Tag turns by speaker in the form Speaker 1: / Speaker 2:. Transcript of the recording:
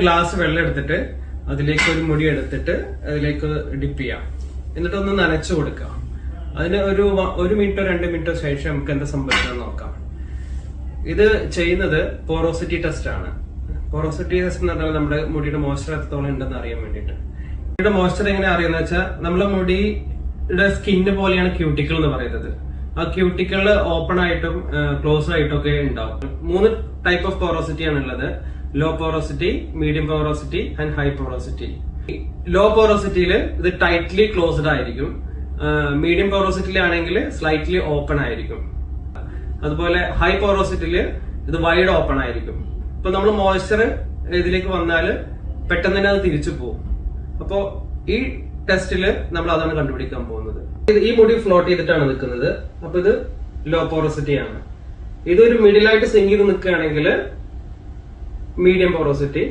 Speaker 1: Glass വെള്ളം എടുത്തിട്ട് അതിലേക്ക് ഒരു മുടി എടുത്തിട്ട് അതിലേക്ക് ഡിപ്പ് ചെയ്യാം. എന്നിട്ട് ഒന്ന് നനച്ചു കൊടുക്കാം. അതിന് ഒരു മിനിറ്റോ 2 മിനിറ്റോ ശേഷം നമുക്ക് എന്താ സംഭവിക്കുന്നത് നോക്കാം. ഇത് ചെയ്യുന്നത് പോറോസിറ്റി ടെസ്റ്റ് ആണ്. പോറോസിറ്റി ടെസ്റ്റ് എന്ന് പറഞ്ഞാൽ നമ്മുടെ മുടിയുടെ മോയ്സ്ചർ എത്രത്തോളം ഉണ്ടെന്ന് അറിയാൻ വേണ്ടിയിട്ട്. മുടിയുടെ മോയ്സ്ചർ എങ്ങനെ അറിയാന്ന് വെച്ചാൽ നമ്മളെ മുടിയുടെ സ്കിന്ന് പോലെയാണ് ക്യൂട്ടിക്കിൾ എന്ന് പറയുന്നത്. ആ ക്യൂട്ടിക്കിൾ ഓപ്പൺ ആയിട്ടും ക്ലോസ് ആയിട്ടും ഒക്കെ ഉണ്ടാവും. 3 ടൈപ്പ് ഓഫ് പോറോസിറ്റി ആണ് ഉള്ളത്. Low porosity, medium porosity and high porosity. Low പോറോസിറ്റിയിൽ ഇത് ടൈറ്റ്ലി ക്ലോസ്ഡ് ആയിരിക്കും. മീഡിയം പോറോസിറ്റിയിലാണെങ്കിൽ സ്ലൈറ്റ്ലി ഓപ്പൺ ആയിരിക്കും. അതുപോലെ ഹൈ പോറോസിറ്റിയിൽ ഇത് വൈഡ് ഓപ്പൺ ആയിരിക്കും. ഇപ്പൊ നമ്മൾ മോയ്സ്ചർ ഇതിലേക്ക് വന്നാൽ പെട്ടെന്ന് തന്നെ അത് തിരിച്ചു പോകും. അപ്പോ ഈ ടെസ്റ്റില് നമ്മൾ അതാണ് കണ്ടുപിടിക്കാൻ പോകുന്നത്. ഈ മുടി ഫ്ലോട്ട് ചെയ്തിട്ടാണ് നിൽക്കുന്നത്. അപ്പൊ ഇത് ലോ പോറോസിറ്റി ആണ്. ഇതൊരു മിഡിലായിട്ട് സിങ്ക് ചെയ്ത് നിൽക്കുകയാണെങ്കിൽ മീഡിയം പോറോസിറ്റി,